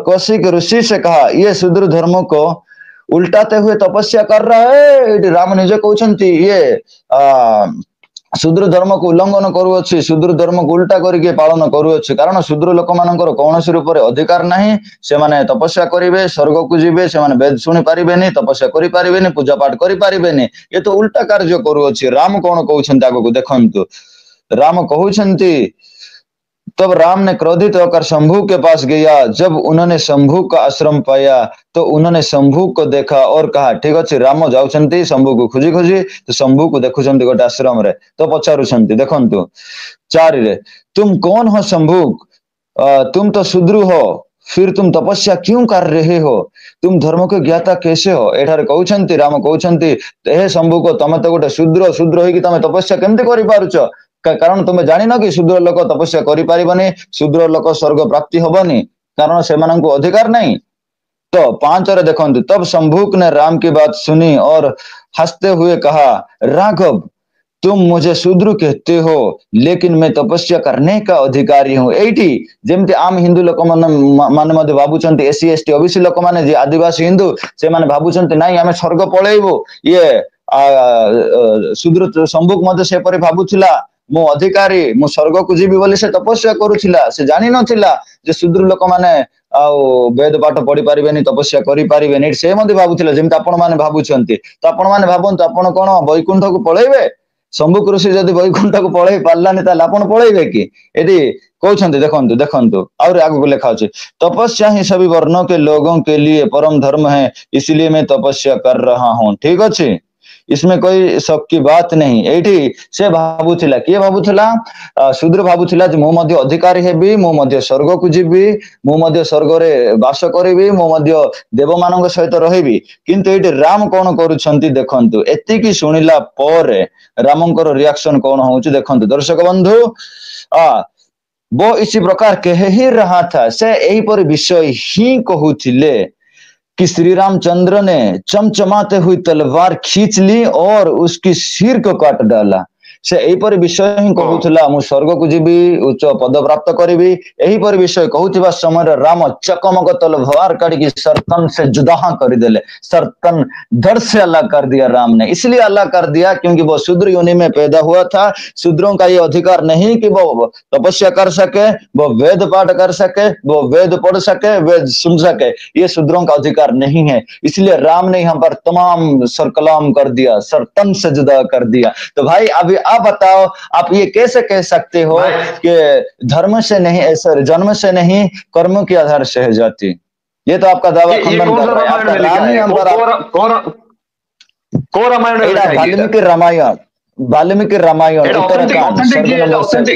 कौशिक ऋषि से कहा ये शूद्र धर्म को उल्टाते हुए तपस्या कर रहा है। राम निजे कहते ये शूद्र धर्म को उल्लंघन करुच्छी शूद्र धर्म को उल्टा करके पालन करुच्छी कारण शूद्र लोक मानकर कौन रूप से अधिकार नहीं से माने तपस्या करेंगे स्वर्ग को जीवे से माने वेद शुणी पारे तपस्या करें पूजा पाठ करें ये तो उल्टा कार्य करुच्छी। राम कौन कहते आगे देखु राम कहते तब राम ने क्रोधित होकर शंभु के पास गया जब उन्होंने शंभु का आश्रम पाया तो उन्होंने शंभु को देखा और कहा ठीक अच्छे राम जाऊँच शंभु को खोजी खोजी तो शंभु को देखुं गोटे आश्रम रे तो पचारुंट देखु 4 रे तुम कौन हो शंभु तुम तो शूद्र हो फिर तुम तपस्या क्यों कर रहे हो तुम धर्म के ज्ञाता कैसे हो। एठारे कहते राम कहते हे शंभु को तमे तो गोटे शूद्र शूद्र होगी तमे तपस्या केमती कर पारुच कारण तुम जान कि शूद्र लोक तपस्या करें शूद्र लोक स्वर्ग प्राप्ति हबनी कारण से अधिकार नहीं। तो 5 रे देखो तब शंभुक ने राम की बात सुनी और हंसते हुए कहा राघव तुम मुझे शूद्र कहते हो लेकिन मैं तपस्या करने का अधिकारी हूँ। एटी जेमती आम हिंदू लोक माने भावुंट एससी एसटी ओबीसी लोक माने जे आदिवासी हिंदू से माने भावुंट नहीं आम स्वर्ग पलैबू ये शूद्र शंभुक मध्य से भावुला मु अधिकारी मु स्वर्ग को जीवी बोली से तपस्या करुला से जानी नथिला जे शूद्र लोक माने वेद पाठ पढ़ी पारे तपस्या करें से भावुला जमी आपण मैंने भावुंट तो आपण मैंने भावतु आपण कौन वैकुंठ को पलैबे शंभुक ऋषि जदि वैकुंठ को पलैई पारानी आपण पलैबे कि ये कहते देखु देखु और आगे लिखा अच्छे तपस्या ही सभी वर्णों के लोगों के लिए परम धर्म है इसलिए मैं तपस्या कर रहा हूँ ठीक अच्छे इसमें कोई शक की बात नहीं। एठी से भावुला किए भावुला शूद्र भावुला मु मध्य अधिकारी हेबी मु मध्य स्वर्ग को जीवी मु मध्य स्वर्ग रे वास करी मु मध्य देव मान सहित रही किंतु ये राम कौन करुछंती देखंतु एतिकी शुणिला पर रामंकर रिएक्शन कौन होउची देखंतु दर्शक बंधु वो इसी प्रकार कह ही रहा था से यही पर विषय ही कहूथिले कि श्री रामचंद्र ने चमचमाते हुई तलवार खींच ली और उसकी सिर को काट डाला से यहीपर विषय ही कहूला मु स्वर्ग को जीवी उच्च पद प्राप्त करी यहीपर विषय कहूथिबा समय राम चकमक तलवार काटिकी सर्तन से जुदा करदेले सर्तन धड़ से अलग कर दिया राम ने इसलिए अलग कर दिया क्योंकि वो शूद्र योनि में पैदा हुआ था। शूद्रों का ये अधिकार नहीं कि वो तपस्या कर सके वो वेद पाठ कर सके वो वेद पढ़ सके वेद सुन सके ये शूद्रों का अधिकार नहीं है इसलिए राम ने यहाँ पर तमाम सरकलाम कर दिया सर्तन से जुदा कर दिया। तो भाई अभी आप बताओ आप ये कैसे कह सकते हो कि धर्म से नहीं ऐसा जन्म से नहीं कर्म के आधार से है जाति ये तो आपका दावा खंडन कर रहा है। वाल्मीकि रामायण उत्तराखंड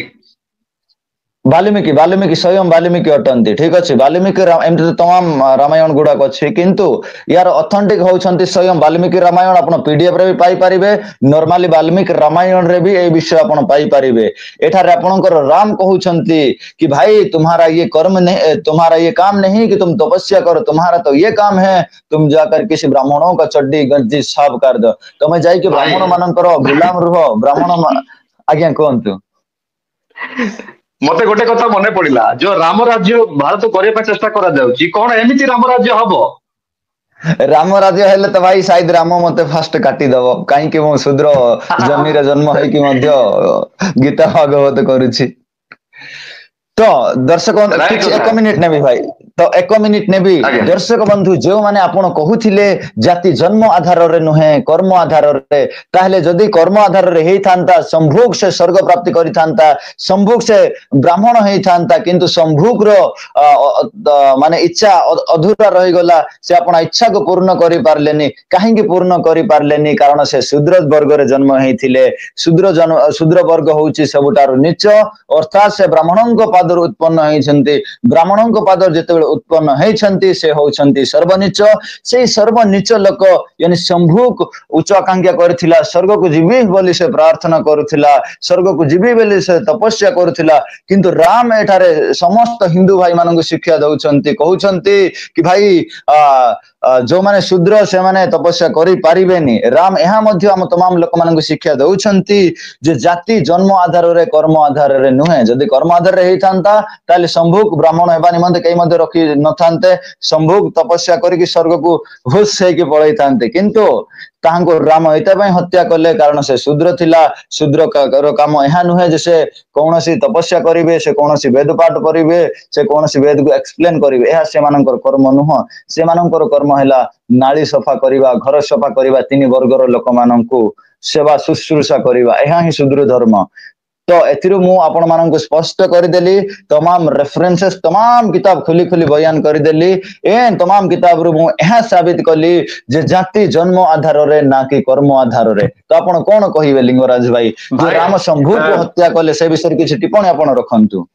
वाल्मीकि स्वयं वाल्मीकि अटंती ठीक अच्छे वाल्मीकि एमती तमाम रामायण गुड़ाक अच्छे किंतु यार ऑथेंटिक होउछंती स्वयं वाल्मीकि रामायण आपण पीडीएफ रे भी पाई परिबे नॉर्मली वाल्मीकि रामायण रे भी ए विषय आपण पाई परिबे। एठारे आपणकर राम कहउछंती कि भाई तुम्हारा ये कर्म नहीं तुम्हारा ये काम नहीं कि तुम तपस्या करो तुम्हारा तो ये काम है तुम जाकर किसी ब्राह्मणों का चड्डी गंजी साफ कर दो तुम जाई कि ब्राह्मण मानकर गुलाम रुह ब्राह्मण आज्ञा कहंतु मते गोटे कथा मने पड़िला जो राम राज्य भारत करबा चेष्टा करा जाउची कोन एमिति राम राज्य हबो राम राज्य हेले तो भाई शायद राम मते फास्ट काटी दबो काई कि मो शूद्र जन्म रे जन्म है कि मध्य गीता भागवत करूची तो दर्शक Right ठीक କଥା। 1 मिनिट नेबी भाई तो 1 मिनिट नेबी ଆଜ୍ଞା। दर्शक बंधु जो माने आपण कहूथिले जाति जन्म आधार रे नुहे कर्म आधार रे ताहले जदी कर्म आधार रे हेई थांता संभोग से स्वर्ग प्राप्ति करि थांता संभोग से ब्राह्मण हेई थांता किंतु संभोग रो माने इच्छा अधूरा रही गला से आपण इच्छा को पूर्ण करि पारलेनी काहे की पूर्ण करि पारलेनी कारण से शूद्र वर्ग रे जन्म हेइथिले शूद्र वर्ग होउची सबुटारो नीच अर्थात से ब्राह्मणों पादर उत्पन्न होइछन्ति ब्राह्मणों पादर जेतेबेले उत्पन्न होइछन्ति से होउछन्ति सर्वनीच से सर्वनीच लोक यानी शंभुक उच्च आकांक्षा करथिला स्वर्ग को जीवी बोली से प्रार्थना करुथिला स्वर्ग को जीवी बोली से तपस्या करुथिला किंतु राम एठारे समस्त हिंदू भाई मानन को शिक्षा दउछन्ति कहउछन्ति कि भाई जो माने शूद्र से माने तपस्या करि पारिबेनी राम एहा मध्ये हम तमाम लोक मानन को शिक्षा दउछन्ति जे जाति जन्म आधार रे कर्म आधार रे नुहे जदी कर्म आधार रे हेइथांता ताले संभोग ब्राह्मण हेबा निमंते कई मध्ये रखि नथांते संभोग तपस्या करिकि स्वर्ग को हुस हेकि पळैथांते किंतु ताहांको राम एता पय हत्या करले कारण से शूद्र थिला शूद्र काम एहा नुहे जे से कोनोसी तपस्या करिवे से कोनोसी वेद पाठ करिवे से कोनोसी वेद को एक्सप्लेन करिवे एहा से मानकर कर्म नुह से मानकर कर्म हैला नाली सफा करिवा घर सफा करिवा तीन वर्गर लोक माननकु सेवा शुश्रूषा करिवा एहा ही शूद्र धर्म तो एथिरु मु आपण माननकु स्पष्ट करदेली तमाम रेफरेंसेस तमाम किताब खुली खुली बयान करदेली एन तमाम किताब रु मु एहा साबित कली जे जाति जन्म आधार रे ना कि कर्म आधार रे तो आपण कोन कहिबे लिंगराज भाई जो राम शंभु को हत्या कले से विषय किछि टिप्पणी आपण रखंतु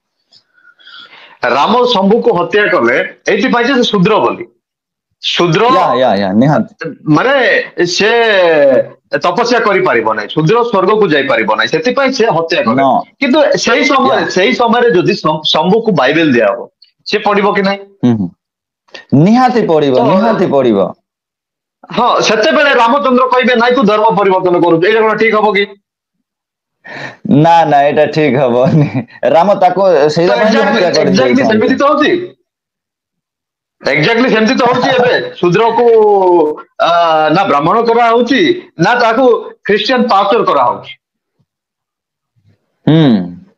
राम शंभु को हत्या कले एथि पाइ जे शूद्र बोली शूद्र या निहात माने से तपस्या करि पारिबो नै शूद्र स्वर्ग को जाई पारिबो नै सेति पय से हत्या करे किंतु सेही समय जदि शंभु को बाइबल दिया हो से पढिबो कि नै निहाती पढिबो हां सेते बेले रामचंद्र कहिबे नै तू धर्म परिवर्तन करू एटा कोन ठीक हबो कि ना एटा ठीक हबो राम ताको सेही हत्या कर एग्जैक्टली सेमिति तो होती एक्जाक्टली सेमती तो होची एबे शूद्र को ना ब्राह्मण करा होची ना ताको क्रिश्चियन पास्टर करा होची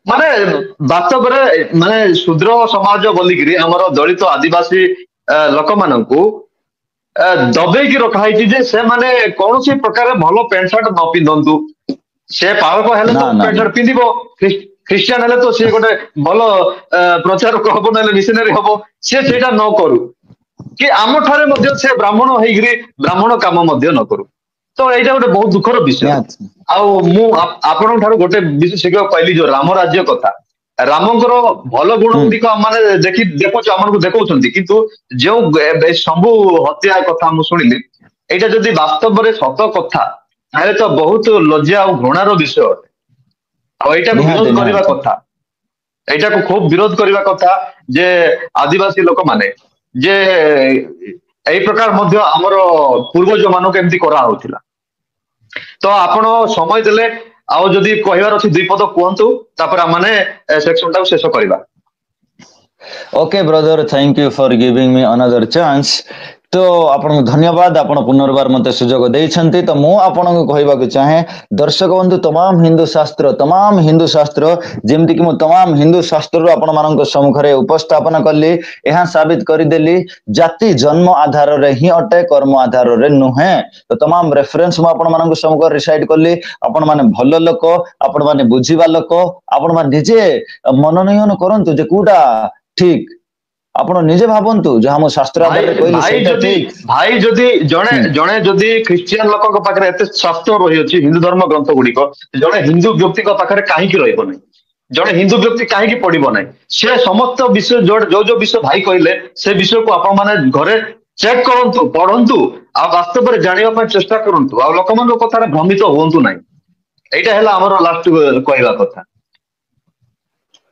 माने वास्तव रे माने शूद्र समाज बोलिगिरी हमर दलित आदिवासी लोक माननकु दबे की रखा है जे से माने कोनोसी प्रकार भलो पैंट शर्ट न पिंदंतु से पावक हेले तो पैंट शर्ट पिंदिबो क्रिश्चियन हेले तो से गोटे भलो प्रचारक हबो नले मिशनरी हबो से सेटा न करू कि आम ठारे मध्ये से ब्राह्मण हेगिरी ब्राह्मण काम मध्ये न करू तो एटा गोटे बहुत दुखर विषय आ मु आपन ठारो गोटे विषय शिक्षा पाइली जो राम राज्य कथा रामंकर भल गुण गुड़िक माने देखो आम देखौछन्ति किंतु जो शंभु हत्या कथा मु सुनिली एटा जदि वास्तव रे सत कथा ताले तो बहुत लज्जा और घृणार विषय आ एटा को विरोध करबा कथा एटा को खूब विरोध करबा कथा जे आदिवासी लोक माने जे एई प्रकार मध्य हमर पूर्वज मानक एमती करा होतिला तो आपण समय देले आउ जदि कहिवार अछि दुई पद कहंतु तापर माने सेक्शन टा शेष करबा okay brother thank you for giving me another chance तो आपन धन्यवाद आपण पुनर्बार मते सुजोग देइछन्ति तो मु आपन को कहबा के चाहे दर्शक बंधु तमाम हिंदू शास्त्र जेमति कि मु तमाम हिंदू शास्त्र रो आपण मानन को सम्मुख रे उपस्थापन करली एहा साबित करि देली जाति जन्म आधार रे ही अटे कर्म आधार रे नुहे तो तमाम रेफरेंस मु आपण मानन को सम्मुख रिसाइड करली आपण माने भलो लोक आपण माने बुझिबा लोक आपण माने निजे मनोनयन करंतु जे कोटा ठीक आपण निजे भाबंतु जे हम शास्त्र आधार रे कहली सेटा ठीक भाई जदी जणे जदी क्रिश्चियन लोक को पाखरे एते शास्त्र रही अछि हिंदू धर्म ग्रंथ गुडी को जणे हिंदू व्यक्ति को पाखरे काहे की रहइबो नै जणे हिंदू व्यक्ति काहे की पढिबो नै से समस्त विषय जो विषय भाई कहले से विषय को आपण माने घरे चेक करंतु पढंतु आ वास्तव रे जानिबा पय चेष्टा करंतु आ लोक मन कथा रे भ्रमित होंतु नै एटा हैला हमर लास्ट कहइबा कथा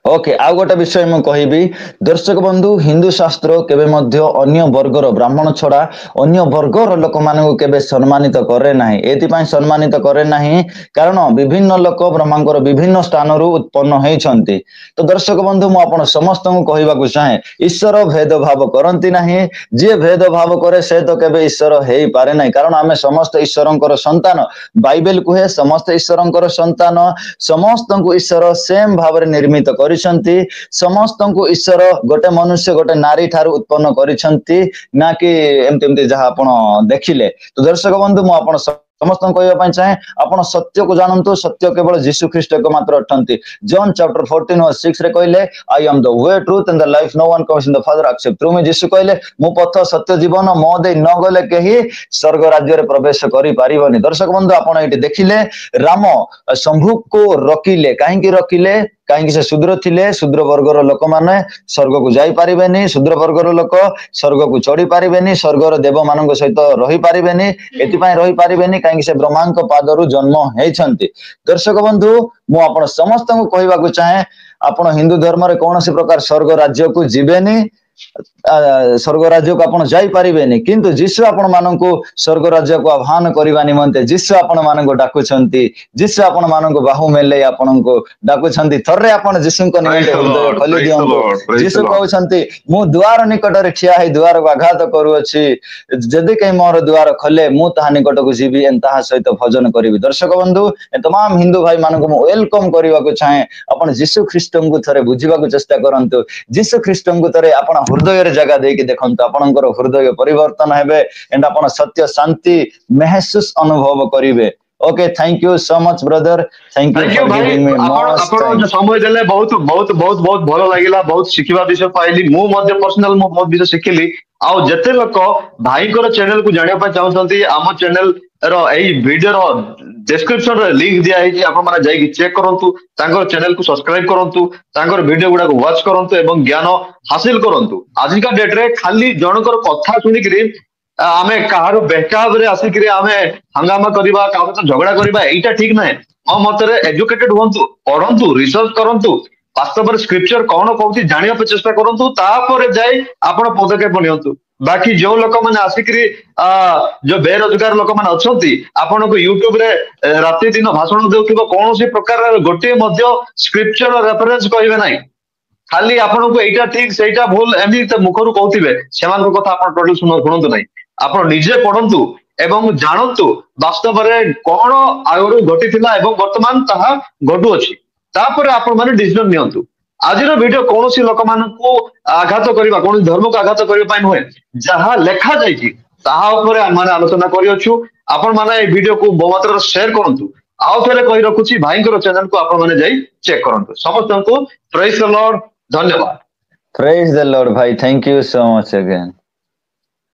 ओके आ गोटे विषय मु कहबी दर्शक बंधु हिंदू शास्त्र केबे मध्य अन्य वर्गर ब्राह्मण छड़ा अन्य वर्गर लोक मानकु केबे सम्मानित करे नाही एति पय सम्मानित करे नाही कारण विभिन्न लोक ब्रह्मांकर विभिन्न स्थान रु उत्पन्न हेइछन्ति तो दर्शक बंधु मु आपण समस्त को कहबा को चाहे ईश्वर भेदभाव करंती नाही जे भेदभाव करे से तो केबे ईश्वर हेइ पारे नाही कारण आमे समस्त ईश्वरंकर संतान बाइबल कुहे समस्त ईश्वरंकर संतान समस्त को ईश्वर सेम भाव रे निर्मित करि କରିଛନ୍ତି ସମସ୍ତଙ୍କୁ ଈଶ୍ୱର ଗୋଟେ ମନୁଷ୍ୟ ଗୋଟେ ନାରୀ ଠାରୁ ଉତ୍ପନ୍ନ କରିଛନ୍ତି ନା କି ଏମିତି ଏମିତି ଯାହା ଆପଣ ଦେଖିଲେ। ତ ଦର୍ଶକ ବନ୍ଧୁ ମୁଁ ଆପଣ ସମସ୍ତଙ୍କୁ କହିବା ପାଇଁ ଚାହେଁ ଆପଣ ସତ୍ୟକୁ ଜାଣନ୍ତୁ ସତ୍ୟ କେବଳ ଯୀଶୁ ଖ୍ରୀଷ୍ଟ ଏକମାତ୍ର ଅଟନ୍ତି। ଜନ୍ ଚାପ୍ଟର 14:6 ରେ କହିଲେ I am the way truth and the life no one comes in the father except through me। ଯୀଶୁ କହିଲେ ମୁଁ ପଥ ସତ୍ୟ ଜୀବନ ମୋ ଦେଇ ନ ଗଲେ କେହି ସ୍ୱର୍ଗ ରାଜ୍ୟରେ ପ୍ରବେଶ କରିପାରିବନି। ଦର୍ଶକ ବନ୍ଧୁ ଆପଣ ଏଇଠି ଦେଖିଲେ ରାମ ଶମ୍ଭୁକୁ ରୋକିଲେ କାହିଁକି ରୋକିଲେ କାହିଁକି ସେ ଶୂଦ୍ର ଥିଲେ ଶୂଦ୍ର ବର୍ଗର ଲୋକମାନେ ସ୍ୱର୍ଗକୁ ଯାଇପାରିବେନି ଶୂଦ୍ର ବର୍ଗର ଲୋକ ସ୍ୱର୍ଗକୁ ଚଢି ପାରିବେନି ସ୍ୱର୍ଗର ଦେବ ମାନଙ୍କ ସହିତ ରହିପାରିବେନି ଏଥିପାଇଁ ରହିପାରିବେନି କାହିଁକି ସେ ବ୍ରହ୍ମାଙ୍କ ପାଦରୁ ଜନ୍ମ ହେଇଛନ୍ତି। ଦର୍ଶକ ବନ୍ଧୁ ମୁଁ ଆପଣ ସମସ୍ତଙ୍କୁ କହିବାକୁ ଚାହେଁ ଆପଣ ହିନ୍ଦୁ ଧର୍ମରେ କୌଣସି ପ୍ରକାର ସ୍ୱର୍ଗ ରାଜ୍ୟକୁ ଯିବେନି ସ୍ୱର୍ଗ ରାଜ୍ୟକୁ ଆପଣ ଯାଇପାରିବେନି କିନ୍ତୁ ଯୀଶୁ ଆପଣ ମାନଙ୍କୁ ସ୍ୱର୍ଗ ରାଜ୍ୟକୁ ଆହ୍ୱାନ କରିବା ନିମନ୍ତେ ଯୀଶୁ ଆପଣ ମାନଙ୍କୁ ଡାକୁଛନ୍ତି ଯୀଶୁ ଆପଣ ମାନଙ୍କୁ ବାହୁ ମେଲେଇ ଆପଣଙ୍କୁ ଡାକୁଛନ୍ତି। ଥରେ ଆପଣ ଯୀଶୁଙ୍କ ନିମନ୍ତେ ହୃଦୟ ଖୋଲି ଦିଅନ୍ତୁ। ଯୀଶୁ କହୁଛନ୍ତି ମୁଁ ଦ୍ୱାର ନିକଟରେ ଠିଆ ହେଇ ଦ୍ୱାରକୁ ଆଘାତ କରୁଅଛି ଯଦି କେହି ମୋର ଦ୍ୱାର ଖୋଲେ ମୁଁ ତାହା ନିକଟକୁ ଯିବି ତାହା ସହିତ ଭୋଜନ କରିବି। ଦର୍ଶକ ବନ୍ଧୁ ତମାମ ହିନ୍ଦୁ ଭାଇ ମାନଙ୍କୁ ମୁଁ ୱେଲକମ କରିବାକୁ ଚାହେଁ ଆପଣ ଯୀଶୁ ଖ୍ରୀଷ୍ଟଙ୍କୁ ଥରେ ବୁଝିବାକୁ ଚେଷ୍ଟା କରନ୍ତୁ ଯୀଶୁ ଖ୍ରୀଷ୍ଟଙ୍କୁ ଥରେ ଆପଣ ହୃଦୟରେ ଜାଗା ଦେଇକି ଦେଖନ୍ତୁ ଆପଣଙ୍କର ହୃଦୟ ପରିବର୍ତ୍ତନ ହେବେ ଏଣ୍ଡ ଆପଣ ସତ୍ୟ ଶାନ୍ତି ମେହସୁସ ଅନୁଭବ କରିବେ। Okay thank you so much brother thank you for ଭାଇ ଗିଭିଂ ମି ମଚ୍ ଆପଣ ଟାଇମ୍। ସମୟ ଦେଲେ ବହୁତ ବହୁତ ବହୁତ ବହୁତ ଭଲ ଲାଗିଲା ବହୁତ ଶିଖିବା ବିଷୟ ପାଇଲି ମୁଁ ମଧ୍ୟ ପର୍ସନାଲ ମୁଁ ବହୁତ ବିଷୟ ଶିଖିଲି। ଆଉ ଯେତେ ଲୋକ ଭାଇଙ୍କର ଚ୍ୟାନେଲ କୁ ଜାଣିବା ପାଇଁ ଚାହୁଁଛନ୍ତି ଆମ ଚ୍ୟାନେଲ ର ଏଇ ଭିଡିଓର ଡେସ୍କ୍ରିପସନ ରେ ଲିଙ୍କ ଦିଆହେଇଛି ଆପଣ ମାନେ ଯାଇକି ଚେକ୍ କରନ୍ତୁ ତାଙ୍କର ଚ୍ୟାନେଲ କୁ ସବସ୍କ୍ରାଇବ କରନ୍ତୁ ତାଙ୍କର ଭିଡିଓ ଗୁଡାକୁ ୱାଚ୍ କରନ୍ତୁ ଏବଂ ଜ୍ଞାନ ହାସିଲ କରନ୍ତୁ। ଆଜିକା ଡେଟରେ ଖାଲି ଜଣଙ୍କର କଥା ଶୁଣିକିରି ଆମେ କାହାର ବେକାବରେ ଆସିକିରି ଆମେ ହଙ୍ଗାମା କରିବା କାହା ସହିତ ଝଗଡା କରିବା ଏଇଟା ଠିକ ନାହିଁ। ମୋ ମତରେ ଏଜୁକେଟେଡ ହୁଅନ୍ତୁ ପଢନ୍ତୁ ରିସର୍ଚ୍ଚ କରନ୍ତୁ ବାସ୍ତବରେ ସ୍କ୍ରିପଚର କଣ କହୁଛି ଜାଣିବା ପାଇଁ ଚେଷ୍ଟା କରନ୍ତୁ ତାପରେ ଯାଇ ଆପଣ ପଦକ୍ଷେପ ନିଅନ୍ତୁ। ବାକି ଯୋଉ ଲୋକମାନେ ଆସିକିରି ଯୋଉ ବେରୋଜଗାର ଲୋକମାନେ ଅଛନ୍ତି ଆପଣଙ୍କୁ ୟୁଟ୍ୟୁବ ରେ ରାତି ଦିନ ଭାଷଣ ଦେଉଥିବା କୌଣସି ପ୍ରକାର ଗୋଟିଏ ମଧ୍ୟ ସ୍କ୍ରିପଚର ରେଫରେନ୍ସ କହିବେ ନାହିଁ ଖାଲି ଆପଣଙ୍କୁ ଏଇଟା ଠିକ ସେଇଟା ଭୁଲ ଏମିତି ମୁଖରୁ କହୁଥିବେ ସେମାନଙ୍କ କଥା ଆପଣ ଟୋଟାଲ ଶୁଣନ୍ତୁ ନାହିଁ। ଆପଣ ନିଜେ ପଢନ୍ତୁ ଏବଂ ଜାଣନ୍ତୁ ବାସ୍ତବରେ କଣ ଆଗରୁ ଘଟିଥିଲା ଏବଂ ବର୍ତ୍ତମାନ ତାହା ଘଟୁଅଛି ତାପରେ ଆପଣ ମାନେ ଡିସିଜନ ନିଅନ୍ତୁ। ଆଜିର ଭିଡିଓ କୌଣସି ଲୋକମାନଙ୍କୁ ଆଘାତ କରିବା କୌଣସି ଧର୍ମକୁ ଆଘାତ କରିବା ପାଇଁ ନୁହେଁ ଯାହା ଲେଖା ଯାଇଛି ତାହା ଉପରେ ଆମେ ଆଲୋଚନା କରିଅଛୁ। ଆପଣ ମାନେ ଏଇ ଭିଡିଓକୁ ମୋ ମାତ୍ରାରେ ସେୟାର କରନ୍ତୁ। ଆଉ ଥରେ କହି ରଖୁଛି ଭାଇଙ୍କର ଚ୍ୟାନେଲକୁ ଆପଣ ମାନେ ଯାଇ ଚେକ୍ କରନ୍ତୁ। ସମସ୍ତଙ୍କୁ ପ୍ରେଜ୍ ଦ ଲର୍ଡ ଧନ୍ୟବାଦ। ପ୍ରେଜ୍ ଦ ଲର୍ଡ ଭାଇ thank you so much again.